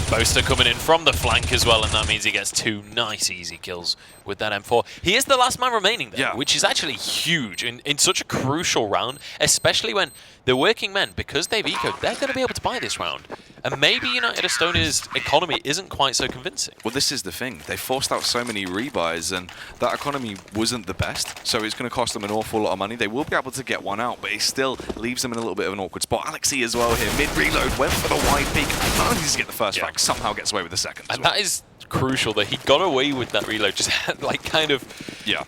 Boaster coming in from the flank as well, and that means he gets 2 nice easy kills with that M4. He is the last man remaining there, which is actually huge in such a crucial round, especially when the working men, because they've ecoed, they're going to be able to buy this round. And maybe United Estonia's economy isn't quite so convincing. Well, this is the thing. They forced out so many rebuys, and that economy wasn't the best, so it's going to cost them an awful lot of money. They will be able to get one out, but it still leaves them in a little bit of an awkward spot. Alexi as well here, mid-reload, went for the wide peak. Not only does he get the first frag, somehow gets away with the second. And that is crucial, that he got away with that reload, just like kind of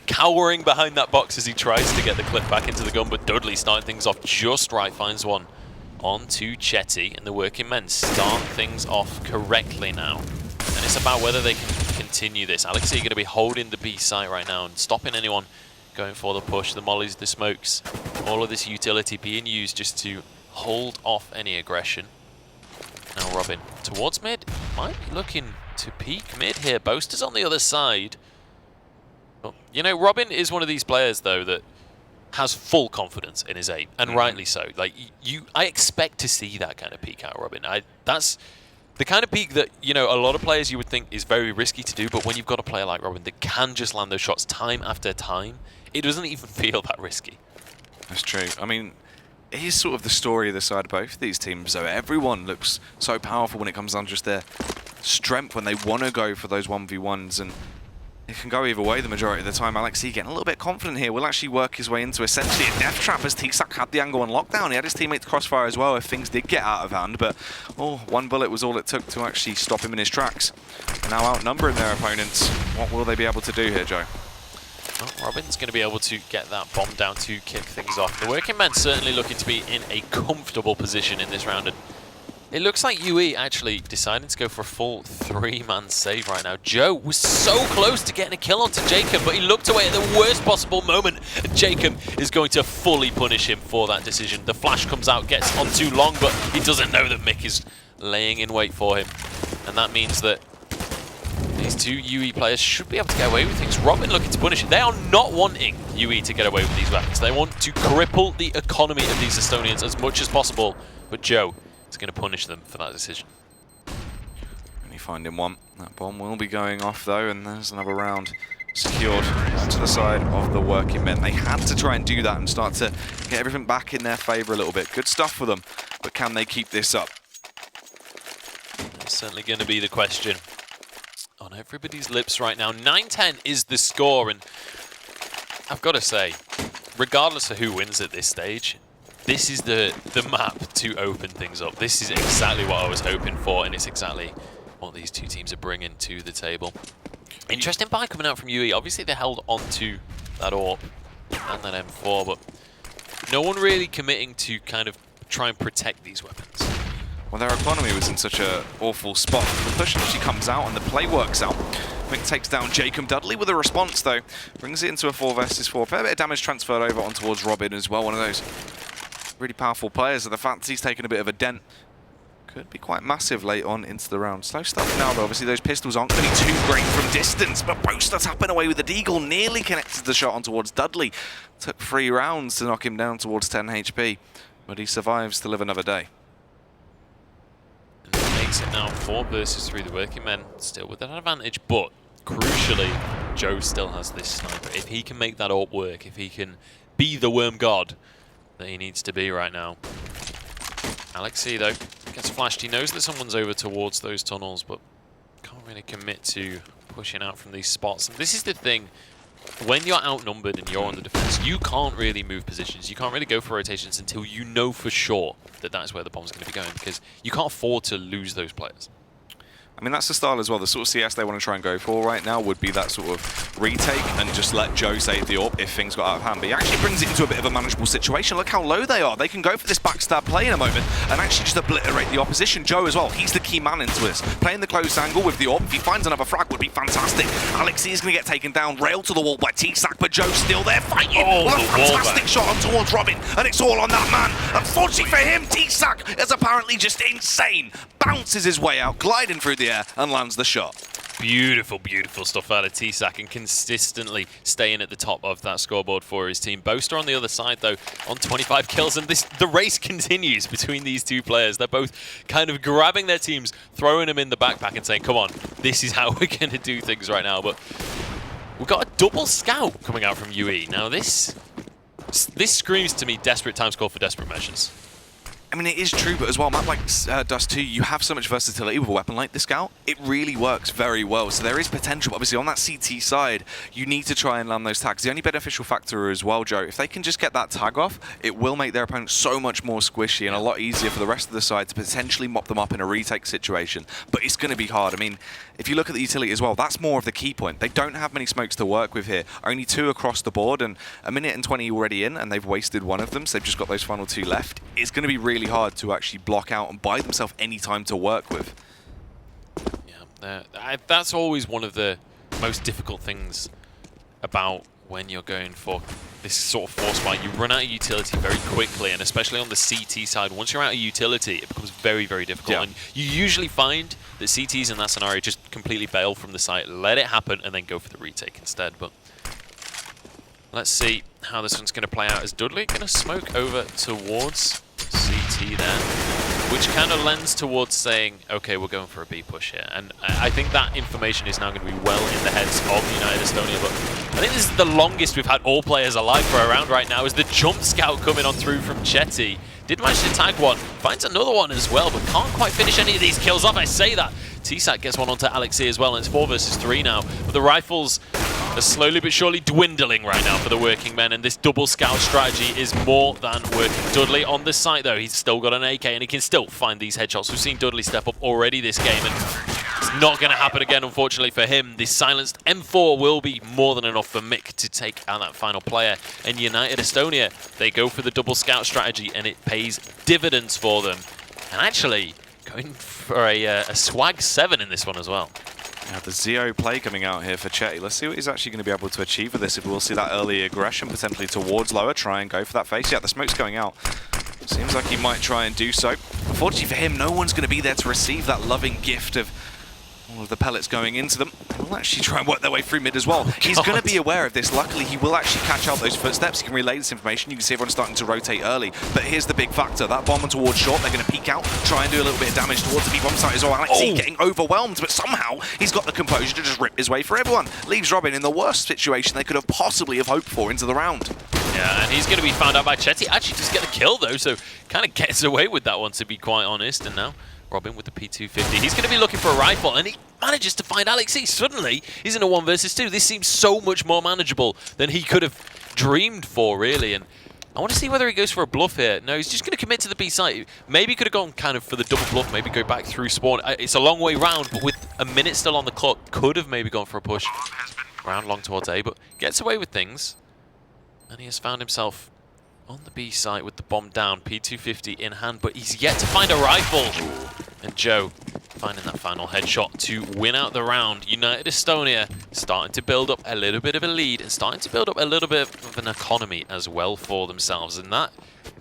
cowering behind that box as he tries to get the clip back into the gun, but Dudley starting things off just right, finds one onto Chetty, and the working men start things off correctly now. And it's about whether they can continue this. Alexi going to be holding the B site right now and stopping anyone going for the push, the mollies, the smokes, all of this utility being used just to hold off any aggression. Now Robin towards mid, might be looking to peek mid here. Boaster's on the other side. Well, you know, Robin is one of these players though that has full confidence in his aim, and rightly so. Like I expect to see that kind of peak out, Robin. That's the kind of peak that, you know, a lot of players you would think is very risky to do, but when you've got a player like Robin that can just land those shots time after time, it doesn't even feel that risky. That's true. I mean, he's sort of the story of the side of both of these teams, though. Everyone looks so powerful when it comes down to just their strength when they want to go for those 1v1s, and it can go either way the majority of the time. Alexi getting a little bit confident here, will actually work his way into essentially a death trap as T-Sack had the angle on lockdown. He had his teammates crossfire as well if things did get out of hand, but one bullet was all it took to actually stop him in his tracks. Now outnumbering their opponents, what will they be able to do here, Joe? Well, Robin's going to be able to get that bomb down to kick things off. The working men certainly looking to be in a comfortable position in this round, and It looks like UE actually decided to go for a full 3-man save right now. Joe was so close to getting a kill onto Jacob, but he looked away at the worst possible moment. And Jacob is going to fully punish him for that decision. The flash comes out, gets on too long, but he doesn't know that Mick is laying in wait for him. And that means that these two UE players should be able to get away with things. Robin looking to punish it. They are not wanting UE to get away with these weapons. They want to cripple the economy of these Estonians as much as possible. But Joe is going to punish them for that decision. Only finding one. That bomb will be going off though, and there's another round secured to the side of the working men. They had to try and do that and start to get everything back in their favour a little bit. Good stuff for them, but can they keep this up? That's certainly going to be the question on everybody's lips right now. 9-10 is the score, and I've got to say, regardless of who wins at this stage, this is the map to open things up. This is exactly what I was hoping for, and it's exactly what these two teams are bringing to the table. Interesting buy coming out from UE. Obviously, they held onto that AWP and that M4, but no one really committing to kind of try and protect these weapons. Well, their economy was in such an awful spot. The push actually comes out and the play works out. Mick takes down Jacob Dudley with a response, though. Brings it into a 4 versus 4. Fair bit of damage transferred over on towards Robin as well. One of those really powerful players. The fact he's taken a bit of a dent could be quite massive late on into the round. Slow stuff now, though. Obviously, those pistols aren't going to be too great from distance, but Boaster tapping away with the Deagle. Nearly connected the shot on towards Dudley. Took 3 rounds to knock him down towards 10 HP, but he survives to live another day. Makes it now 4 versus 3. The working men still with that advantage, but crucially, Joe still has this sniper. If he can make that AWP work, if he can be the worm god that he needs to be right now. Alexi, though, gets flashed. He knows that someone's over towards those tunnels, but can't really commit to pushing out from these spots. And this is the thing. When you're outnumbered and you're on the defense, you can't really move positions. You can't really go for rotations until you know for sure that that's where the bomb's going to be going, because you can't afford to lose those players. I mean, that's the style as well. The sort of CS they want to try and go for right now would be that sort of retake and just let Joe save the AWP if things got out of hand. But he actually brings it into a bit of a manageable situation. Look how low they are. They can go for this backstab play in a moment and actually just obliterate the opposition. Joe as well, he's the key man into this. Playing the close angle with the AWP, if he finds another frag, would be fantastic. Alexi is going to get taken down, railed to the wall by T-Sack, but Joe's still there fighting. Oh, with a fantastic shot on towards Robin, and it's all on that man. Unfortunately for him, T-Sack is apparently just insane. Bounces his way out, gliding through the air, and lands the shot. Beautiful, beautiful stuff out of T-Sack, and consistently staying at the top of that scoreboard for his team. Boaster on the other side, though, on 25 kills, and the race continues between these two players. They're both kind of grabbing their teams, throwing them in the backpack and saying, come on, this is how we're going to do things right now. But we've got a double scout coming out from UE. Now, this screams to me desperate times call for desperate measures. I mean, it is true, but as well, map like Dust 2, you have so much versatility with a weapon like the Scout. It really works very well, so there is potential. Obviously, on that CT side, you need to try and land those tags. The only beneficial factor as well, Joe, if they can just get that tag off, it will make their opponent so much more squishy and a lot easier for the rest of the side to potentially mop them up in a retake situation. But it's going to be hard. I mean, if you look at the utility as well, that's more of the key point. They don't have many smokes to work with here. Only 2 across the board, and 1 minute and 20 already in, and they've wasted 1 of them, so they've just got those final 2 left. It's going to be really hard to actually block out and buy themselves any time to work with. Yeah, that's always one of the most difficult things about when you're going for this sort of force fight. You run out of utility very quickly, and especially on the CT side, once you're out of utility, it becomes very, very difficult. Yeah. And you usually find that CTs in that scenario just completely bail from the site, let it happen, and then go for the retake instead. But let's see how this one's going to play out. Is Dudley going to smoke over towards CT there, which kind of lends towards saying, okay, we're going for a B push here. And I think that information is now going to be well in the heads of United Estonia, but I think this is the longest we've had all players alive for a round right now, as the jump scout coming on through from Chetty. Did manage to tag one, finds another one as well, but can't quite finish any of these kills off. I say that. T-Sack gets one onto Alexi as well, and it's 4 versus 3 now. But the rifles are slowly but surely dwindling right now for the working men, and this double scout strategy is more than working. Dudley on the site, though, he's still got an AK, and he can still find these headshots. We've seen Dudley step up already this game, and it's not going to happen again, unfortunately, for him. This silenced M4 will be more than enough for Mick to take out that final player. And United Estonia, they go for the double scout strategy, and it pays dividends for them. And actually, Going for a swag 7 in this one as well. Yeah, the Zio play coming out here for Chetty. Let's see what he's actually going to be able to achieve with this. If we'll see that early aggression potentially towards lower, try and go for that face. Yeah, the smoke's going out. Seems like he might try and do so. Unfortunately for him, no one's going to be there to receive that loving gift of all of the pellets going into them. They'll actually try and work their way through mid as well. He's going to be aware of this. Luckily, he will actually catch out those footsteps. He can relay this information. You can see everyone starting to rotate early. But here's the big factor. That bomb towards short, they're going to peek out, try and do a little bit of damage towards the B-bomb site as well. Alexi getting overwhelmed, but somehow he's got the composure to just rip his way for everyone. Leaves Robin in the worst situation they could have possibly have hoped for into the round. Yeah, and he's going to be found out by Chetty. Actually just get the kill though, so kind of gets away with that one, to be quite honest. And now Robin with the P250. He's going to be looking for a rifle, and he manages to find Alexi. Suddenly, he's in a 1 versus 2. This seems so much more manageable than he could have dreamed for, really. And I want to see whether he goes for a bluff here. No, he's just going to commit to the B site. Maybe he could have gone kind of for the double bluff, maybe go back through spawn. It's a long way round, but with a minute still on the clock, could have maybe gone for a push round long towards A, but gets away with things. And he has found himself on the B site with the bomb down, P250 in hand, but he's yet to find a rifle. And Joe finding that final headshot to win out the round. United Estonia starting to build up a little bit of a lead and starting to build up a little bit of an economy as well for themselves. And that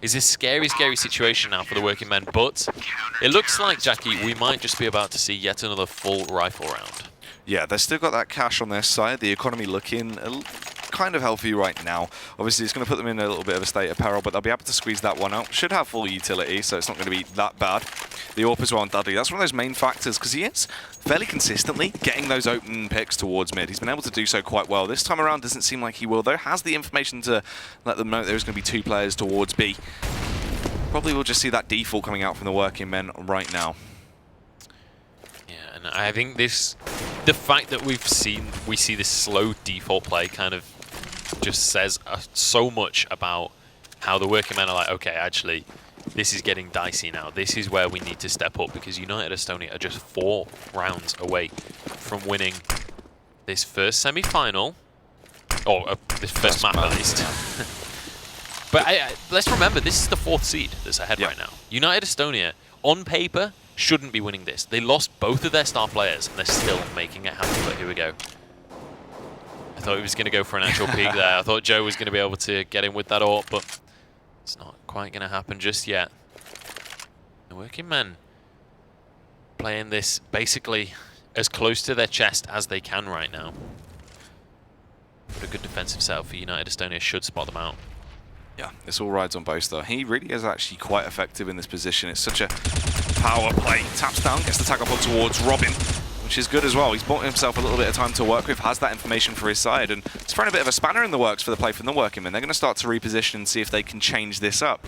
is a scary, scary situation now for the working men. But it looks like, Jackie, we might just be about to see yet another full rifle round. Yeah, they've still got that cash on their side. The economy looking kind of healthy right now. Obviously, it's going to put them in a little bit of a state of peril, but they'll be able to squeeze that one out. Should have full utility, so it's not going to be that bad. The AWP as well on Dudley, that's one of those main factors, because he is fairly consistently getting those open picks towards mid. He's been able to do so quite well. This time around, doesn't seem like he will, though. Has the information to let them know there's going to be 2 players towards B. Probably we'll just see that default coming out from the working men right now. Yeah, and I think the fact that we see this slow default play kind of just says so much about how the working men are like, okay, actually, this is getting dicey now. This is where we need to step up, because United Estonia are just 4 rounds away from winning this first semi-final, or this first map at least. But let's remember, this is the 4th seed that's ahead right now. United Estonia, on paper, shouldn't be winning this. They lost both of their star players, and they're still making it happen. But here we go. I thought he was going to go for an actual peek there. I thought Joe was going to be able to get in with that AWP, but it's not quite going to happen just yet. The working men playing this basically as close to their chest as they can right now. But a good defensive setup for United Estonia should spot them out. Yeah, this all rides on Boaster. He really is actually quite effective in this position. It's such a power play. Taps down, gets the tag up on towards Robin, which is good as well. He's bought himself a little bit of time to work with, has that information for his side, and it's thrown a bit of a spanner in the works for the play from the working men. They're going to start to reposition and see if they can change this up.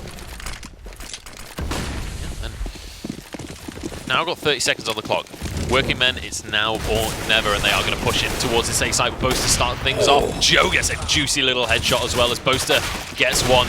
Yeah, and now I've got 30 seconds on the clock. Working men, it's now or never, and they are going to push it towards the safe side with Boaster to start things off. Joe gets a juicy little headshot as well as Boaster gets one.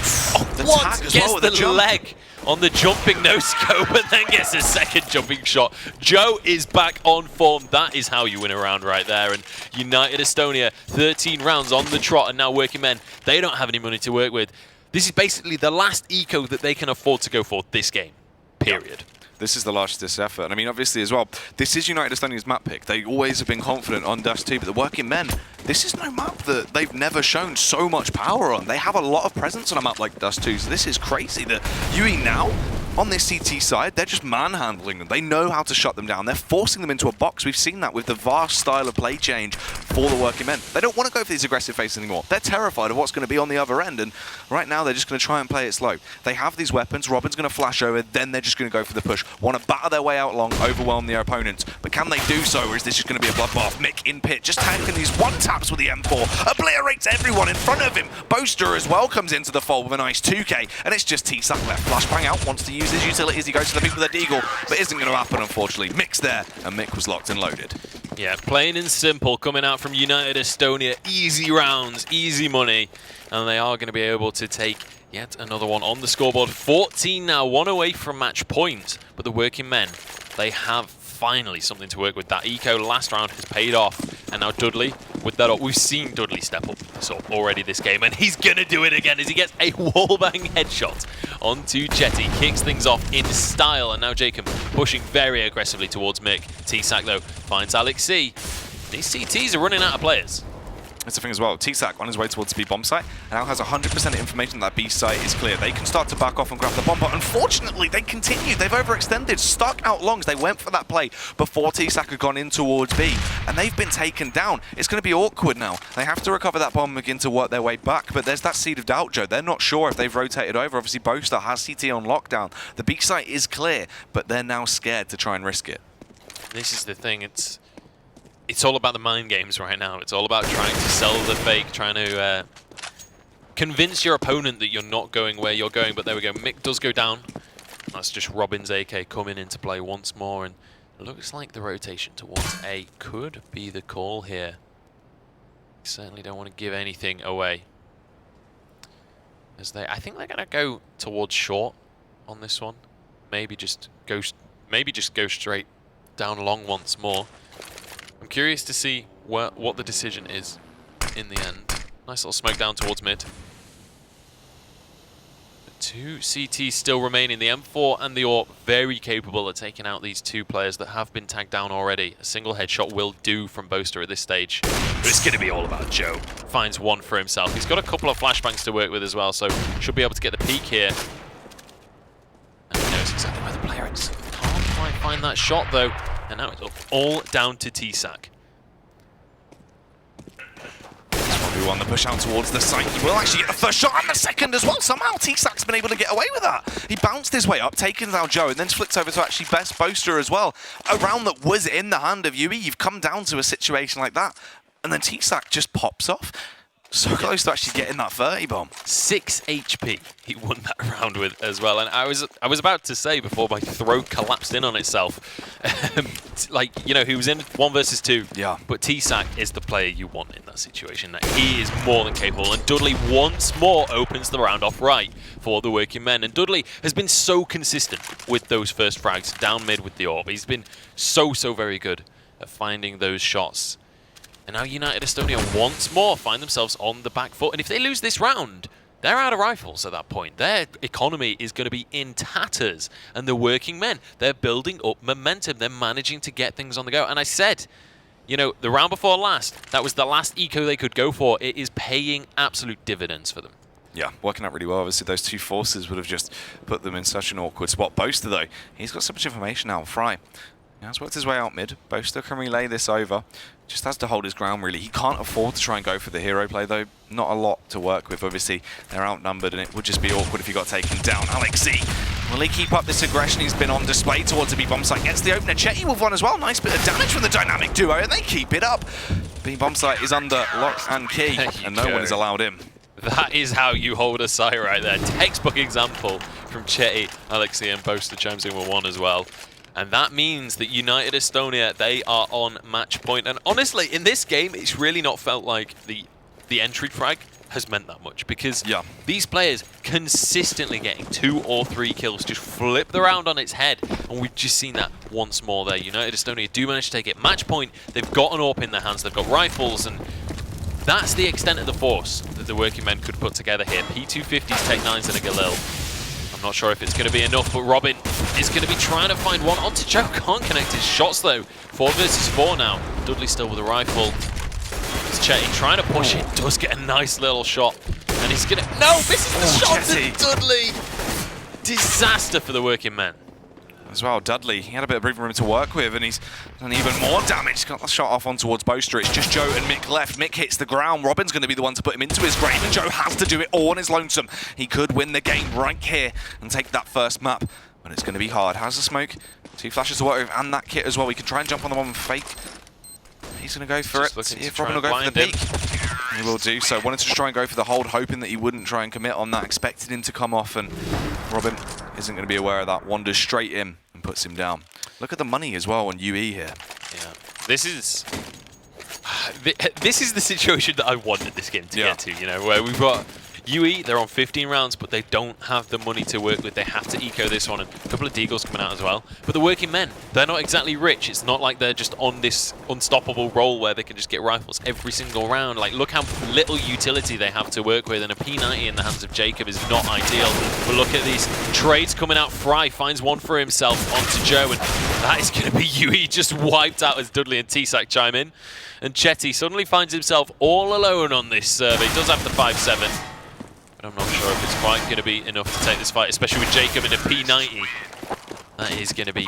What? Gets the leg on the jumping no-scope and then gets a second jumping shot. Joe is back on form. That is how you win a round right there. And United Estonia, 13 rounds on the trot, and now working men, they don't have any money to work with. This is basically the last eco that they can afford to go for this game, period. This is the last effort. And I mean, obviously as well, this is United Estonia's map pick. They always have been confident on Dust 2, but the working men, this is no map that they've never shown so much power on. They have a lot of presence on a map like Dust 2, so this is crazy that UE now, on this CT side, they're just manhandling them. They know how to shut them down. They're forcing them into a box. We've seen that with the vast style of play change for the working men. They don't want to go for these aggressive faces anymore. They're terrified of what's going to be on the other end, and right now they're just going to try and play it slow. They have these weapons. Robin's going to flash over, then they're just going to go for the push. Want to batter their way out long, overwhelm their opponents. But can they do so, or is this just going to be a bloodbath? Mick in pit, just tanking these one-taps with the M4. Obliterates everyone in front of him. Boaster as well comes into the fold with a nice 2K, and it's just T-Sack left. Flashbang out, wants to use his utility as he goes to the peak with a deagle, but isn't going to happen, unfortunately. Mick's there, and Mick was locked and loaded. Yeah, plain and simple, coming out from United Estonia. Easy rounds, easy money, and they are going to be able to take yet another one on the scoreboard. 14 now, 1 away from match point, but the working men, they have finally something to work with. That eco last round has paid off, And now Dudley with that up. We've seen Dudley step up already this game, and he's going to do it again as he gets a wallbang headshot onto Chetty. Kicks things off in style, and now Jacob pushing very aggressively towards Mick. T-Sack, though, finds Alex C. These CTs are running out of players. That's the thing as well. T-Sack on his way towards the B bomb site and now has 100% information that B site is clear. They can start to back off and grab the bomb, but unfortunately they continued. They've overextended, stuck out longs. They went for that play before T-Sack had gone in towards B, and they've been taken down. It's going to be awkward now. They have to recover that bomb and begin to work their way back, but there's that seed of doubt, Joe. They're not sure if they've rotated over. Obviously, Boaster has CT on lockdown. The B site is clear, but they're now scared to try and risk it. This is the thing. It's all about the mind games right now. It's all about trying to sell the fake, trying to convince your opponent that you're not going where you're going. But there we go. Mick does go down. That's just Robin's AK coming into play once more. And it looks like the rotation towards A could be the call here. Certainly don't want to give anything away. I think they're going to go towards short on this one. Maybe just go straight down long once more. I'm curious to see what the decision is in the end. Nice little smoke down towards mid. The two CTs still remaining. The M4 and the AWP very capable of taking out these two players that have been tagged down already. A single headshot will do from Boaster at this stage. But it's going to be all about Joe. Finds one for himself. He's got a couple of flashbangs to work with as well, so should be able to get the peek here. And he knows exactly where the player is. Can't quite find that shot though. And now it's all down to T-Sack. Who on the push out towards the site. He will actually get the first shot and the second as well. Somehow T-Sack's been able to get away with that. He bounced his way up, taken down Joe, and then flicked over to actually best Boaster as well. A round that was in the hand of UE. You've come down to a situation like that, and then T-Sack just pops off. So close to actually getting that 30 bomb. 6 HP he won that round with as well. And I was about to say before my throat collapsed in on itself, like, you know, he was in 1 versus 2. Yeah. But T-Sack is the player you want in that situation. That he is more than capable. And Dudley once more opens the round off right for the working men. And Dudley has been so consistent with those first frags down mid with the AWP. He's been so very good at finding those shots. And now United Estonia once more find themselves on the back foot. And if they lose this round, they're out of rifles at that point. Their economy is going to be in tatters. And the working men, they're building up momentum. They're managing to get things on the go. And I said, you know, the round before last, that was the last eco they could go for. It is paying absolute dividends for them. Yeah, working out really well. Obviously, those two forces would have just put them in such an awkward spot. Boaster, though, he's got so much information now. Fry has worked his way out mid. Boaster can relay this over. Just has to hold his ground, really. He can't afford to try and go for the hero play, though. Not a lot to work with. Obviously, they're outnumbered, and it would just be awkward if he got taken down. Alex Z, will he keep up this aggression he's been on display towards the B-bomb site? Gets the opener. Chetty with one as well. Nice bit of damage from the dynamic duo, and they keep it up. B-bomb site is under lock and key, and no one is allowed in. That is how you hold a site right there. Textbook example from Chetty, Alex Z, and Boaster chimes in with one as well. And that means that United Estonia, they are on match point. And honestly, in this game, it's really not felt like the entry frag has meant that much. Because these players consistently getting 2 or 3 kills, just flip the round on its head. And we've just seen that once more there. United Estonia do manage to take it. Match point, they've got an AWP in their hands, they've got rifles, and that's the extent of the force that the working men could put together here. P250s, Tech 9s, and a Galil. Not sure if it's going to be enough, but Robin is going to be trying to find one onto Joe. Can't connect his shots though. 4 versus 4 now. Dudley still with a rifle. It's Chetty trying to push it. Does get a nice little shot. And he's going to... No, this is the shot to Dudley. Disaster for the working men. As well, Dudley, he had a bit of breathing room to work with, and he's done even more damage. He's got the shot off on towards Boaster. It's just Joe and Mick left. Mick hits the ground. Robin's going to be the one to put him into his grave, and Joe has to do it all on his lonesome. He could win the game right here and take that first map, but it's going to be hard. How's the smoke? 2 flashes to work with, and that kit as well. We can try and jump on the one with fake. He's going to go for it. See if Robin will go for the peek. He will do so. Wanted to try and go for the hold, hoping that he wouldn't try and commit on that. Expected him to come off, and Robin isn't going to be aware of that. Wanders straight in and puts him down. Look at the money as well on UE here. Yeah, this is the situation that I wanted this game to get to. You know, where we've got UE, they're on 15 rounds, but they don't have the money to work with. They have to eco this one, and a couple of Deagles coming out as well. But the working men, they're not exactly rich. It's not like they're just on this unstoppable roll where they can just get rifles every single round. Like, look how little utility they have to work with, and a P90 in the hands of Jacob is not ideal. But look at these trades coming out. Fry finds one for himself onto Joe, and that is going to be UE just wiped out as Dudley and T-Sac chime in. And Chetty suddenly finds himself all alone on this survey. Does have the 5-7. But I'm not sure if it's quite going to be enough to take this fight, especially with Jacob in a P90. That is going to be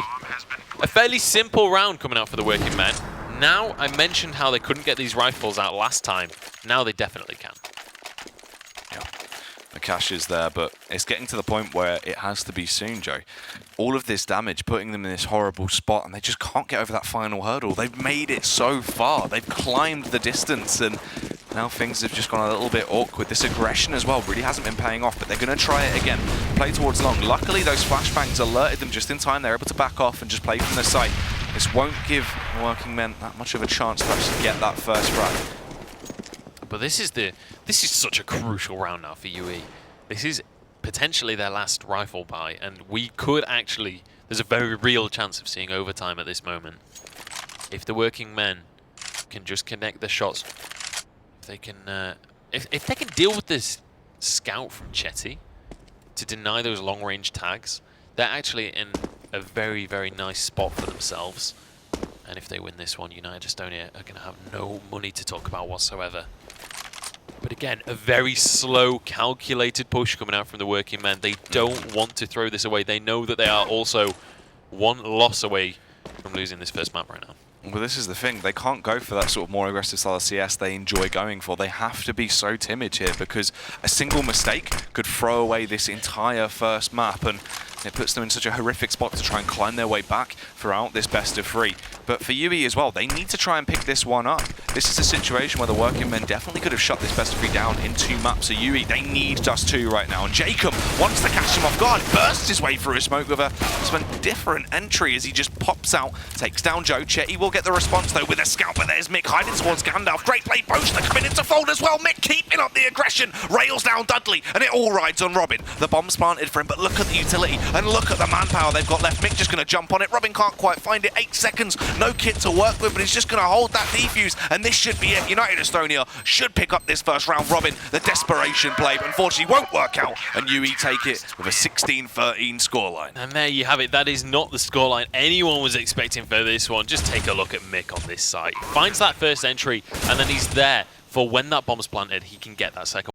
a fairly simple round coming out for the working men. Now, I mentioned how they couldn't get these rifles out last time. Now they definitely can. Yeah, the cash is there, but it's getting to the point where it has to be soon, Joe. All of this damage, putting them in this horrible spot, and they just can't get over that final hurdle. They've made it so far. They've climbed the distance, and now things have just gone a little bit awkward. This aggression as well really hasn't been paying off, but they're going to try it again. Play towards long. Luckily, those flashbangs alerted them just in time. They're able to back off and just play from the site. This won't give the working men that much of a chance to actually get that first frag. But this is such a crucial round now for UE. This is potentially their last rifle buy, and we could actually, there's a very real chance of seeing overtime at this moment. If the working men can just connect the shots, if they can deal with this scout from Chetty to deny those long-range tags, they're actually in a very, very nice spot for themselves. And if they win this one, United Estonia are going to have no money to talk about whatsoever. But again, a very slow, calculated push coming out from the working men. They don't want to throw this away. They know that they are also one loss away from losing this first map right now. Well, this is the thing. They can't go for that sort of more aggressive style of CS they enjoy going for. They have to be so timid here because a single mistake could throw away this entire first map, and it puts them in such a horrific spot to try and climb their way back throughout this best of 3. But for UE as well, they need to try and pick this one up. This is a situation where the working men definitely could have shut this best of 3 down in 2 maps. So UE, they need just 2 right now. And Jacob wants to catch him off guard, bursts his way through a smoke with a different entry as he just pops out, takes down Joe. Chetty will get the response though with a scout, but there's Mick hiding towards Gandalf. Great play, Boaster coming into fold as well. Mick keeping up the aggression, rails down Dudley, and it all rides on Robin. The bomb's planted for him, but look at the utility and look at the manpower they've got left. Mick just going to jump on it. Robin can't quite find it. 8 seconds, no kit to work with, but he's just going to hold that defuse, and this should be it. United Estonia should pick up this first round. Robin, the desperation play, but unfortunately won't work out, and UE take it with a 16-13 scoreline. And there you have it. That is not the scoreline anyone was expecting for this one. Just take a look at Mick on this site. Finds that first entry, and then he's there for when that bomb's planted, he can get that second.